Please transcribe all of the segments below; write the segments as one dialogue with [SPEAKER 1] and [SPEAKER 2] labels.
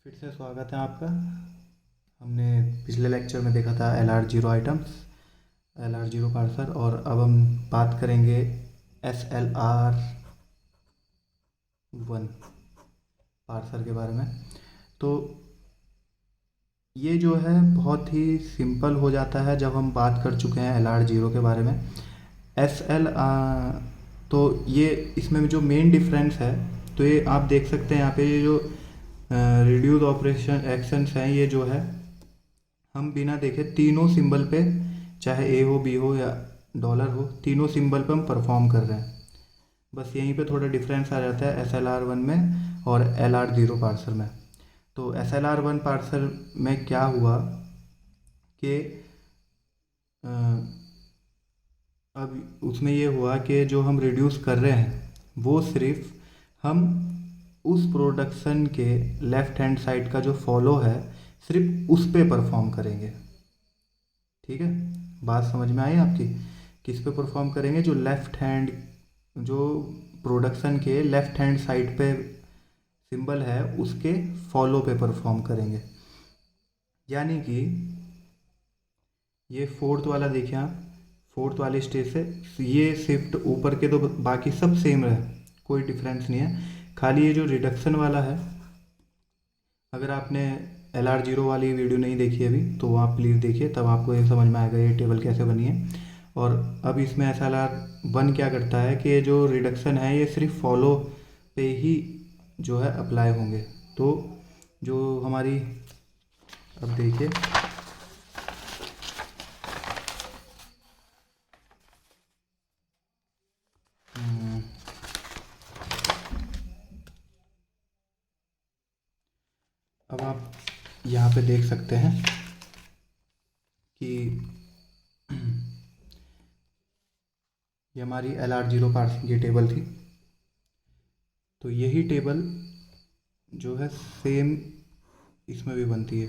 [SPEAKER 1] फिर से स्वागत है आपका। हमने पिछले लेक्चर में देखा था LR0 आइटम्स, LR0 पार्सर, और अब हम बात करेंगे SLR1 पार्सर के बारे में। तो ये जो है बहुत ही सिंपल हो जाता है जब हम बात कर चुके हैं LR0 के बारे में। तो ये इसमें जो मेन डिफरेंस है, तो ये आप देख सकते हैं यहाँ पे, ये जो रिड्यूस ऑपरेशन एक्शंस हैं, ये जो है हम बिना देखे तीनों सिंबल पे, चाहे ए हो, बी हो या डॉलर हो, तीनों सिंबल पे हम परफॉर्म कर रहे हैं। बस यहीं पे थोड़ा डिफरेंस आ जाता है SLR1 में और LR0 पार्सर में। तो SLR1 पार्सर में क्या हुआ कि अब उसमें ये हुआ कि जो हम रिड्यूस कर रहे हैं वो सिर्फ हम उस प्रोडक्शन के लेफ़्ट हैंड साइड का जो फॉलो है सिर्फ उस पे परफॉर्म करेंगे। ठीक है, बात समझ में आई आपकी? किस पे परफॉर्म करेंगे? जो लेफ़्ट हैंड, जो प्रोडक्शन के लेफ़्ट हैंड साइड पे सिंबल है उसके फॉलो पे परफॉर्म करेंगे। यानी कि ये फोर्थ वाला देखिए आप, फोर्थ वाले स्टेज से ये शिफ्ट ऊपर के, तो बाकी सब सेम है, कोई डिफरेंस नहीं है। खाली ये जो रिडक्शन वाला है, अगर आपने LR0 वाली वीडियो नहीं देखी अभी तो आप प्लीज़ देखिए, तब आपको ये समझ में आएगा ये टेबल कैसे बनी है। और अब इसमें SLR1 क्या करता है कि ये जो रिडक्शन है ये सिर्फ फॉलो पे ही जो है अप्लाई होंगे। तो जो हमारी, अब देखिए, अब आप यहाँ पे देख सकते हैं कि ये हमारी LR0 पार्सिंग की टेबल थी। तो यही टेबल जो है सेम इसमें भी बनती है।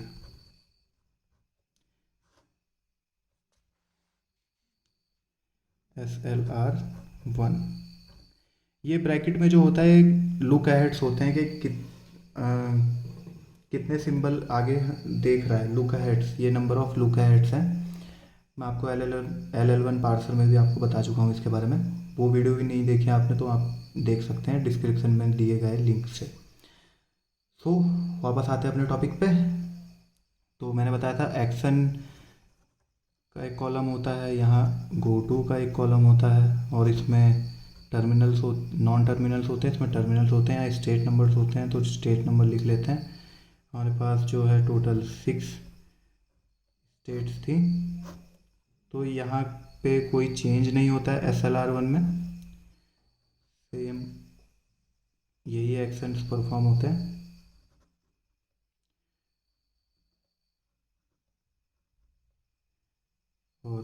[SPEAKER 1] SLR1, ये ब्रैकेट में जो होता है लुक अहेड्स होते हैं कि कितने सिंबल आगे देख रहा है, लुक अहेड्स, ये नंबर ऑफ लुक अहेड्स हैं। मैं आपको LL1 पार्सर में भी आपको बता चुका हूँ इसके बारे में। वो वीडियो भी नहीं देखी आपने तो आप देख सकते हैं डिस्क्रिप्शन में दिए गए लिंक से। सो वापस आते हैं अपने टॉपिक पे। तो मैंने बताया था एक्शन का एक कॉलम होता है, यहाँ गो टू का एक कॉलम होता है, और इसमें टर्मिनल्स हो, नॉन टर्मिनल्स होते हैं, इसमें टर्मिनल्स होते हैं, स्टेट नंबर्स होते हैं, तो स्टेट नंबर लिख लेते हैं। हमारे पास जो है टोटल 6 स्टेट्स थी। तो यहाँ पे कोई चेंज नहीं होता है SLR1 में, सेम यही एक्शंस परफॉर्म होते हैं। और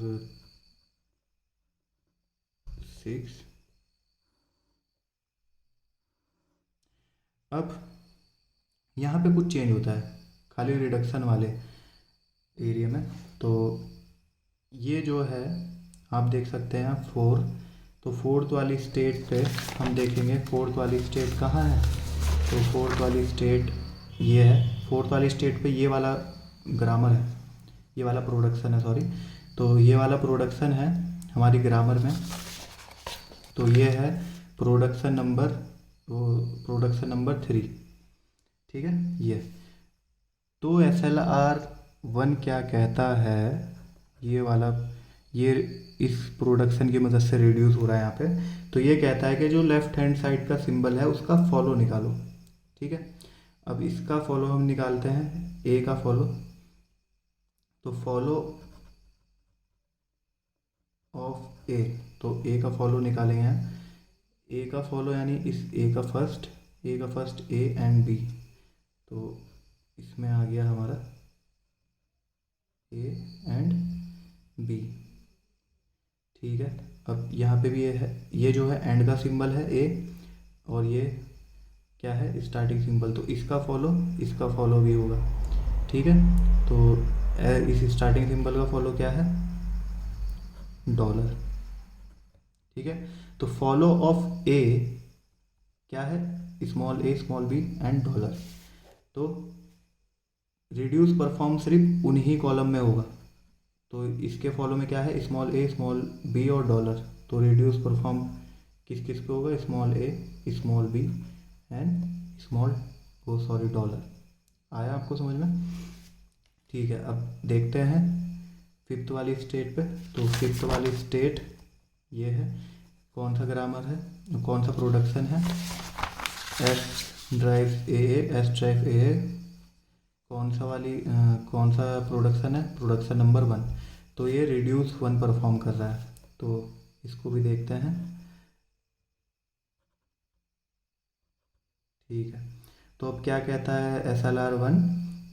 [SPEAKER 1] 6, अब यहाँ पे कुछ चेंज होता है खाली रिडक्शन वाले एरिया में। तो ये जो है आप देख सकते हैं 4, तो फोर्थ वाली स्टेट पे हम देखेंगे फोर्थ वाली स्टेट कहाँ है। तो फोर्थ वाली स्टेट ये है, फोर्थ वाली स्टेट पे ये वाला ग्रामर है, ये वाला प्रोडक्शन है, सॉरी। तो ये वाला प्रोडक्शन है हमारी ग्रामर में। तो ये है प्रोडक्शन नंबर, प्रोडक्शन नंबर 3। ठीक है, ये तो SLR1 क्या कहता है, ये वाला, ये इस प्रोडक्शन की मदद से रिड्यूस हो रहा है यहाँ पे। तो ये कहता है कि जो लेफ्ट हैंड साइड का सिंबल है उसका फॉलो निकालो। ठीक है, अब इसका फॉलो हम निकालते हैं, ए का फॉलो। तो फॉलो ऑफ ए, तो ए का फॉलो निकालेंगे यहाँ। ए का फॉलो यानी इस ए का फर्स्ट, ए का फर्स्ट ए एंड बी, तो इसमें आ गया हमारा ए एंड बी। ठीक है, अब यहाँ पे भी ये है, ये जो है एंड का सिंबल है ए, और ये क्या है, स्टार्टिंग सिंबल। तो इसका फॉलो भी होगा। ठीक है, तो इस स्टार्टिंग सिंबल का फॉलो क्या है, डॉलर। ठीक है, तो फॉलो ऑफ ए क्या है, small A small B and dollar. तो रिड्यूस परफॉर्म सिर्फ उन्हीं कॉलम में होगा। तो इसके फॉलो में क्या है, स्मॉल ए, स्मॉल बी और डॉलर। तो रिड्यूस परफॉर्म किस किस पे होगा, small A, small B and small dollar. आया आपको समझ में? ठीक है, अब देखते हैं फिफ्थ वाली स्टेट पे। तो फिफ्थ वाली स्टेट ये है, कौन सा ग्रामर है, कौन सा प्रोडक्शन है, एस ड्राइव ए, एस ड्राइव ए, कौन सा प्रोडक्शन है, प्रोडक्शन नंबर 1। तो ये रिड्यूस 1 परफॉर्म कर रहा है, तो इसको भी देखते हैं। ठीक है, तो अब क्या कहता है SLR1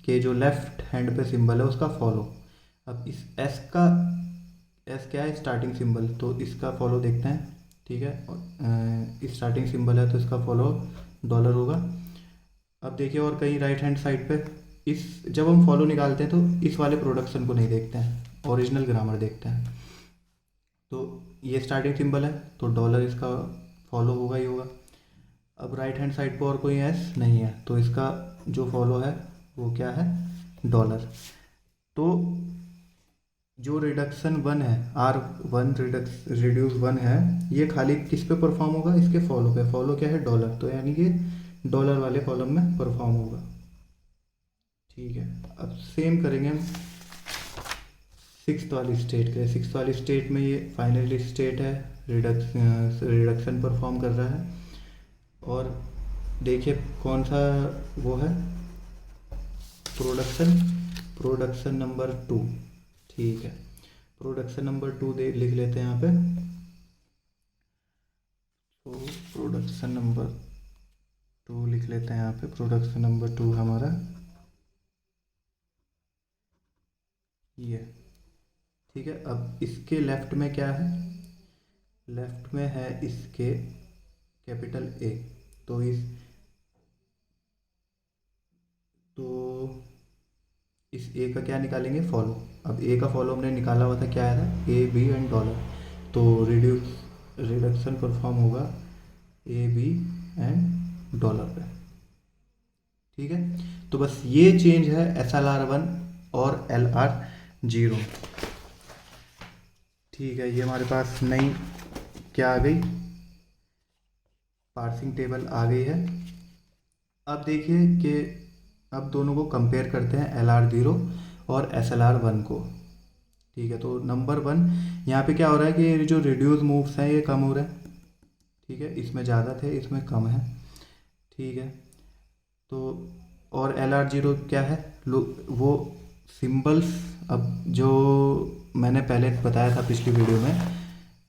[SPEAKER 1] के जो लेफ्ट हैंड पे सिंबल है उसका फॉलो। अब इस एस क्या है, स्टार्टिंग सिंबल, तो इसका फॉलो देखते हैं। ठीक है, स्टार्टिंग सिंबल है तो इसका फॉलो डॉलर होगा। अब देखिए और कहीं राइट हैंड साइड पे इस जब हम फॉलो निकालते हैं तो इस वाले प्रोडक्शन को नहीं देखते हैं, ओरिजिनल ग्रामर देखते हैं। तो ये स्टार्टिंग सिंबल है तो डॉलर इसका फॉलो होगा ही होगा। अब राइट हैंड साइड पर और कोई एस नहीं है तो इसका जो फॉलो है वो क्या है, डॉलर। तो जो रिडक्शन 1 है, R1 रिड्यूस 1 है, ये खाली किस पे परफॉर्म होगा, इसके फॉलो पे। फॉलो क्या है, डॉलर, तो यानी कि डॉलर वाले कॉलम में परफॉर्म होगा। ठीक है, अब सेम करेंगे हम सिक्स्थ वाली स्टेट के। सिक्स्थ वाली स्टेट में ये फाइनल स्टेट है, रिडक्शन परफॉर्म कर रहा है। और देखिए कौन सा वो है, प्रोडक्शन नंबर 2। ठीक है, प्रोडक्शन नंबर 2 लिख लेते हैं यहाँ पे। तो प्रोडक्शन नंबर 2 लिख लेते हैं यहाँ पे। प्रोडक्शन नंबर 2 हमारा ये। ठीक है, अब इसके लेफ्ट में क्या है, लेफ्ट में है इसके कैपिटल ए। तो इस ए का क्या निकालेंगे, फॉलो। अब ए का फॉलो हमने निकाला हुआ था, क्या आया था, ए बी एंड डॉलर। तो रिडक्शन परफॉर्म होगा ए बी एंड डॉलर पे। ठीक है, तो बस ये चेंज है SLR1 और LR0। ठीक है, ये हमारे पास नई क्या आ गई, पार्सिंग टेबल आ गई है। अब देखिए कि अब दोनों को कंपेयर करते हैं, LR0 और SLR1 को। ठीक है, तो नंबर 1 यहाँ पे क्या हो रहा है कि जो रिड्यूस मूव्स हैं ये कम हो रहे हैं। ठीक है, इसमें ज़्यादा थे, इसमें कम है। ठीक है, तो और LR0 क्या है, वो सिंबल्स, अब जो मैंने पहले बताया था पिछली वीडियो में,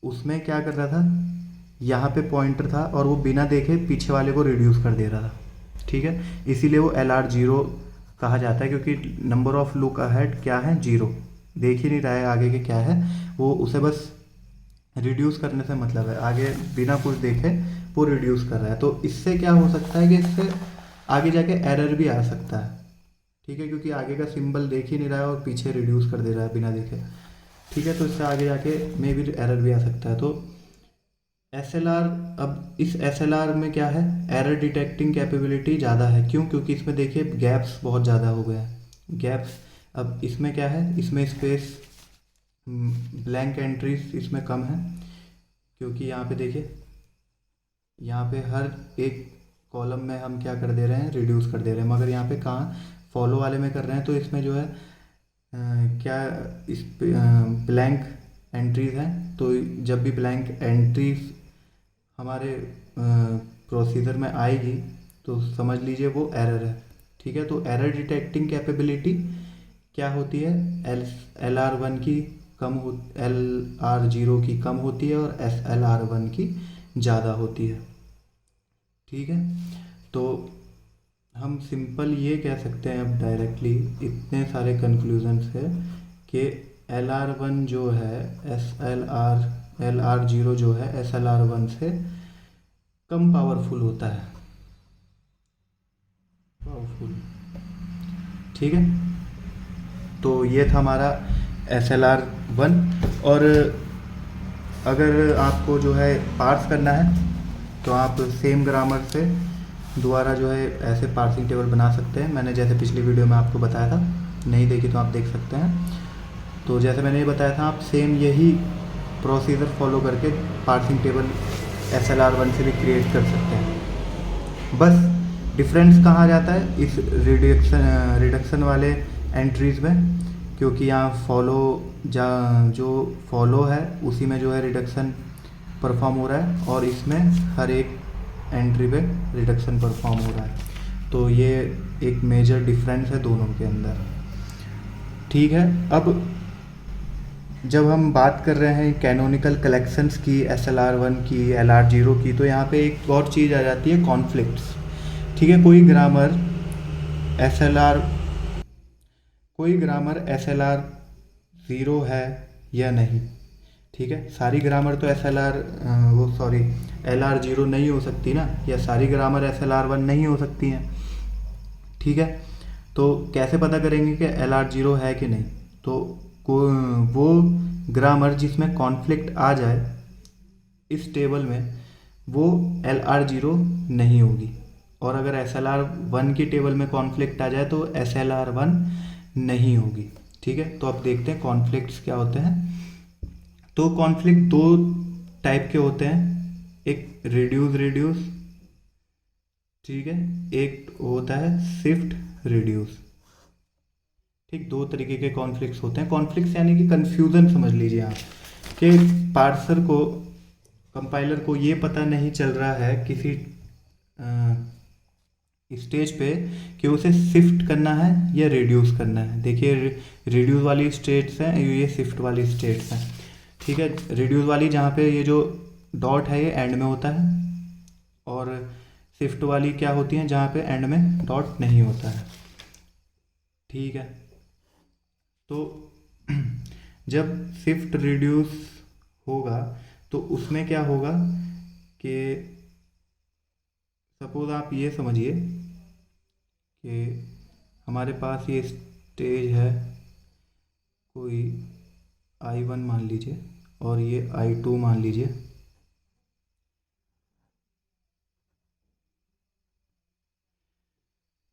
[SPEAKER 1] उसमें क्या कर रहा था, यहाँ पे पॉइंटर था और वो बिना देखे पीछे वाले को रिड्यूस कर दे रहा था। ठीक है, इसीलिए वो LR0 कहा जाता है, क्योंकि नंबर ऑफ लुक अहेड क्या है, 0, देख ही नहीं रहा है आगे के क्या है, वो उसे बस रिड्यूस करने से मतलब है, आगे बिना कुछ देखे वो रिड्यूस कर रहा है। तो इससे क्या हो सकता है कि इससे आगे जाके एरर भी आ सकता है। ठीक है, क्योंकि आगे का सिंबल देख ही नहीं रहा है और पीछे रिड्यूस कर दे रहा है बिना देखे। ठीक है, तो इससे आगे जाके मे भी एरर भी आ सकता है। तो SLR, अब इस SLR में क्या है, एरर डिटेक्टिंग कैपेबिलिटी ज़्यादा है। क्यों, क्योंकि इसमें देखिए गैप्स बहुत ज़्यादा हो गए हैं, गैप्स। अब इसमें क्या है, इसमें स्पेस, ब्लैंक एंट्रीज इसमें कम है, क्योंकि यहाँ पे देखिए, यहाँ पे हर एक कॉलम में हम क्या कर दे रहे हैं, रिड्यूस कर दे रहे हैं। मगर यहाँ पे कहाँ फॉलो वाले में कर रहे हैं, तो इसमें जो है क्या, इस ब्लैंक एंट्रीज हैं। तो जब भी ब्लैंक एंट्रीज हमारे प्रोसीजर में आएगी तो समझ लीजिए वो एरर है। ठीक है, तो एरर डिटेक्टिंग कैपेबिलिटी क्या होती है, LR1 की कम हो, LR0 की कम होती है और SLR1 की ज़्यादा होती है। ठीक है, तो हम सिंपल ये कह सकते हैं अब डायरेक्टली, इतने सारे कंक्लूजन है कि LR1 जो है LR0 जो है SLR1 से कम पावरफुल होता है, पावरफुल। ठीक है, तो ये था हमारा SLR1। और अगर आपको जो है पार्स करना है तो आप सेम ग्रामर से दोबारा जो है ऐसे पार्सिंग टेबल बना सकते हैं। मैंने जैसे पिछली वीडियो में आपको बताया था, नहीं देखी तो आप देख सकते हैं। तो जैसे मैंने ये बताया था, आप सेम यही प्रोसीजर फॉलो करके पार्सिंग टेबल SLR1 से भी क्रिएट कर सकते हैं। बस डिफरेंस कहाँ आ जाता है इस रिडक्शन वाले एंट्रीज़ में, क्योंकि यहाँ फॉलो जो फॉलो है उसी में जो है रिडक्शन परफॉर्म हो रहा है, और इसमें हर एक एंट्री पे रिडक्शन परफॉर्म हो रहा है। तो ये एक मेजर डिफरेंस है दोनों के अंदर। ठीक है, अब जब हम बात कर रहे हैं कैनोनिकल कलेक्शंस की, SLR1 की, LR0 की, तो यहाँ पे एक और चीज़ आ जाती है, कॉन्फ्लिक्ट्स। ठीक है, SLR कोई ग्रामर SLR0 है या नहीं। ठीक है, सारी ग्रामर तो LR0 नहीं हो सकती ना, या सारी ग्रामर SLR1 नहीं हो सकती हैं। ठीक है, तो कैसे पता करेंगे कि LR0 है कि नहीं? तो वो ग्रामर जिसमें कॉन्फ्लिक्ट आ जाए इस टेबल में, वो LR0 नहीं होगी। और अगर SLR1 की टेबल में कॉन्फ्लिक्ट आ जाए तो SLR1 नहीं होगी। ठीक है, तो अब देखते हैं कॉन्फ्लिक्ट्स क्या होते हैं। तो कॉन्फ्लिक्ट दो टाइप के होते हैं, एक रिड्यूस रिड्यूस, ठीक है, एक होता है शिफ्ट रिड्यूस। ठीक, दो तरीके के कॉन्फ्लिक्ट्स होते हैं। कॉन्फ्लिक्ट्स यानी कि कंफ्यूजन समझ लीजिए आप, कि पार्सर को, कंपाइलर को ये पता नहीं चल रहा है किसी स्टेज पे कि उसे शिफ्ट करना है या रिड्यूस करना है। देखिए, रिड्यूस वाली स्टेट्स हैं, ये शिफ्ट वाली स्टेट्स हैं। ठीक है, रिड्यूस वाली जहाँ पे ये जो डॉट है ये एंड में होता है, और शिफ्ट वाली क्या होती हैं जहाँ पे एंड में डॉट नहीं होता है। ठीक है, तो जब शिफ्ट रिड्यूस होगा तो उसमें क्या होगा कि सपोज आप ये समझिए कि हमारे पास ये स्टेज है, कोई I1 मान लीजिए और ये I2 मान लीजिए।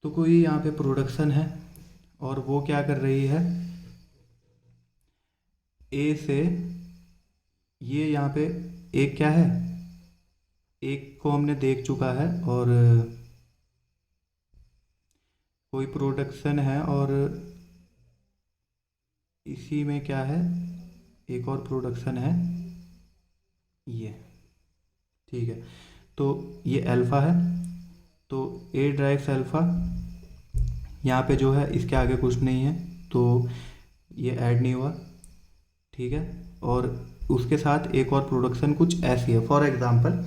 [SPEAKER 1] तो कोई यहाँ पे प्रोडक्शन है और वो क्या कर रही है, ए से, ये यहाँ पे एक क्या है, एक को हमने देख चुका है, और कोई प्रोडक्शन है, और इसी में क्या है, एक और प्रोडक्शन है ये। ठीक है, तो ये अल्फ़ा है, तो ए ड्राइव्स अल्फ़ा, यहाँ पे जो है इसके आगे कुछ नहीं है, तो ये ऐड नहीं हुआ। ठीक है, और उसके साथ एक और प्रोडक्शन कुछ ऐसी है, फॉर एग्ज़ाम्पल,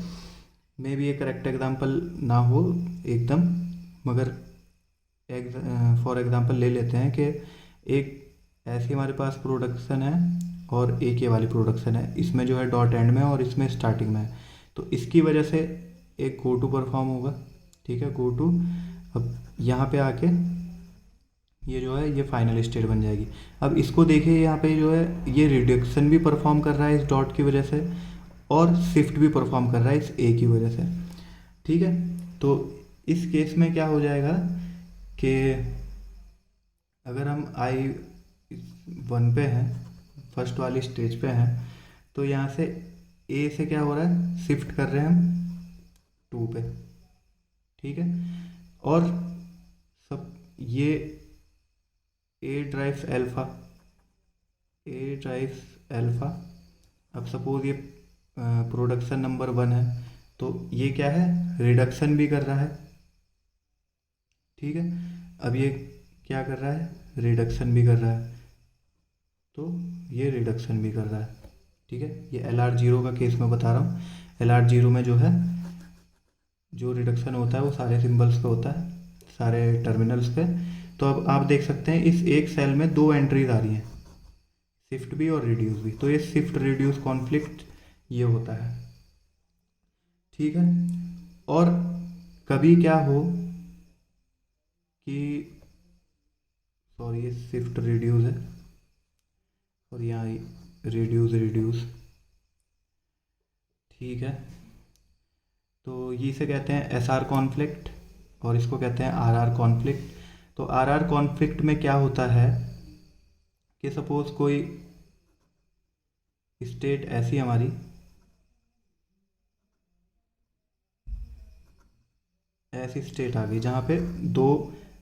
[SPEAKER 1] मे बी ये करेक्ट एग्ज़ाम्पल ना हो एकदम, मगर फॉर एग्ज़ाम्पल ले लेते हैं कि एक ऐसी हमारे पास प्रोडक्शन है और एक ये वाली प्रोडक्शन है, इसमें जो है डॉट एंड में और इसमें स्टार्टिंग में है। तो इसकी वजह से एक गो टू परफॉर्म होगा। ठीक है, गो टू, अब यहाँ पे आके ये जो है ये फाइनल स्टेट बन जाएगी। अब इसको देखिए, यहाँ पे जो है ये रिडक्शन भी परफॉर्म कर रहा है इस डॉट की वजह से, और शिफ्ट भी परफॉर्म कर रहा है इस ए की वजह से। ठीक है, तो इस केस में क्या हो जाएगा कि अगर हम I1 पे हैं, फर्स्ट वाली स्टेज पे हैं, तो यहाँ से ए से क्या हो रहा है, शिफ्ट कर रहे हैं हम 2 पे। ठीक है, और सब ये ए ड्राइव्स अल्फ़ा, अब सपोज ये प्रोडक्शन नंबर 1 है, तो ये क्या है, रिडक्शन भी कर रहा है। ठीक है, अब ये क्या कर रहा है, रिडक्शन भी कर रहा है, तो ये रिडक्शन भी कर रहा है। ठीक है, ये LR0 का केस मैं बता रहा हूँ। LR0 में जो है, जो रिडक्शन होता है वो सारे सिंबल्स पे होता है, सारे टर्मिनल्स पे। तो अब आप देख सकते हैं इस एक सेल में दो एंट्रीज आ रही हैं, शिफ्ट भी और रिड्यूस भी, तो ये शिफ्ट रिड्यूस कॉन्फ्लिक्ट ये होता है। ठीक है, और कभी क्या हो कि, सॉरी, ये शिफ्ट रिड्यूस है और यहाँ रिड्यूस रिड्यूस। ठीक है, तो ये इसे कहते हैं SR कॉन्फ्लिक्ट। और इसको कहते हैं आर आर कॉन्फ्लिक्ट। तो आर आर कॉन्फ्लिक्ट में क्या होता है कि सपोज कोई स्टेट ऐसी हमारी ऐसी स्टेट आ गई जहाँ पे दो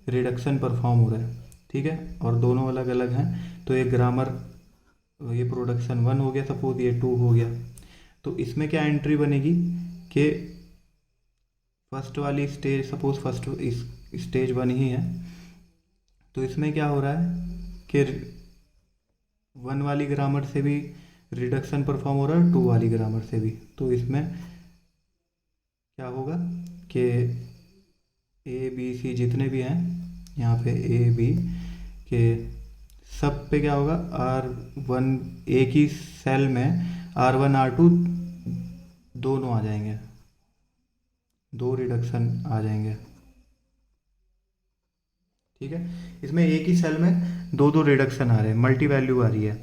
[SPEAKER 1] रिडक्शन परफॉर्म हो रहा है, ठीक है, और दोनों अलग अलग हैं। तो ये ग्रामर, ये प्रोडक्शन 1 हो गया, सपोज ये 2 हो गया। तो इसमें क्या एंट्री बनेगी कि फर्स्ट वाली स्टेज, सपोज फर्स्ट इस स्टेज 1 ही है, तो इसमें क्या हो रहा है कि 1 वाली ग्रामर से भी रिडक्शन परफॉर्म हो रहा है, 2 वाली ग्रामर से भी। तो इसमें क्या होगा कि ए बी सी जितने भी हैं यहाँ पे ए बी के सब पे क्या होगा, R1 एक ही सेल में R1 R2 दोनों आ जाएंगे, दो रिडक्शन आ जाएंगे, ठीक है। इसमें एक ही सेल में दो दो रिडक्शन आ रहे हैं, मल्टी वैल्यू आ रही है,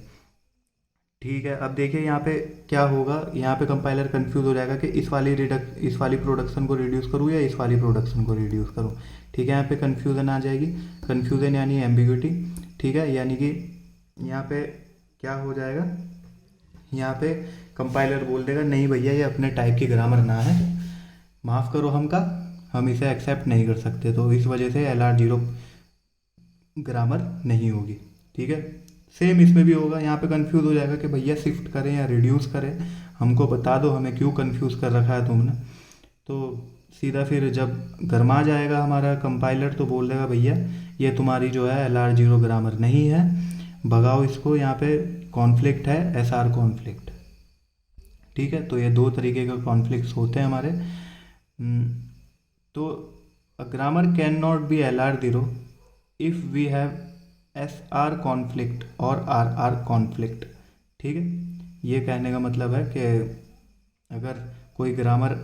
[SPEAKER 1] ठीक है। अब देखिए यहाँ पे क्या होगा, यहाँ पे कंपाइलर कंफ्यूज हो जाएगा कि इस वाली प्रोडक्शन को रिड्यूस करूँ या इस वाली प्रोडक्शन को रिड्यूस करूँ, ठीक है। यहाँ पे कंफ्यूजन आ जाएगी, कंफ्यूजन यानी एम्बिग्यूटी, ठीक है। यानी कि यहाँ पे क्या हो जाएगा, यहाँ पे कंपाइलर बोल देगा नहीं भैया ये अपने टाइप की ग्रामर ना है, माफ़ करो हम इसे एक्सेप्ट नहीं कर सकते। तो इस वजह से LR0 ग्रामर नहीं होगी, ठीक है। सेम इसमें भी होगा, यहाँ पे कंफ्यूज हो जाएगा कि भैया शिफ्ट करें या रिड्यूस करें, हमको बता दो, हमें क्यों कंफ्यूज कर रखा है तुमने। तो सीधा फिर जब गरमा जाएगा हमारा कंपाइलर तो बोल देगा भैया ये तुम्हारी जो है LR0 ग्रामर नहीं है, भगाओ इसको, यहाँ पे कॉन्फ्लिक्ट है, SR कॉन्फ्लिक्ट, ठीक है। तो ये दो तरीके के कॉन्फ्लिक्ट्स होते हैं हमारे। तो grammar can not be LR0 if we have SR conflict और RR कॉन्फ्लिक्ट, ठीक है। ये कहने का मतलब है कि अगर कोई ग्रामर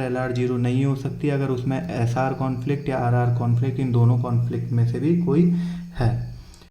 [SPEAKER 1] LR0 नहीं हो सकती अगर उसमें SR कॉन्फ्लिक्ट या RR कॉन्फ्लिक्ट, इन दोनों कॉन्फ्लिक्ट में से भी कोई है।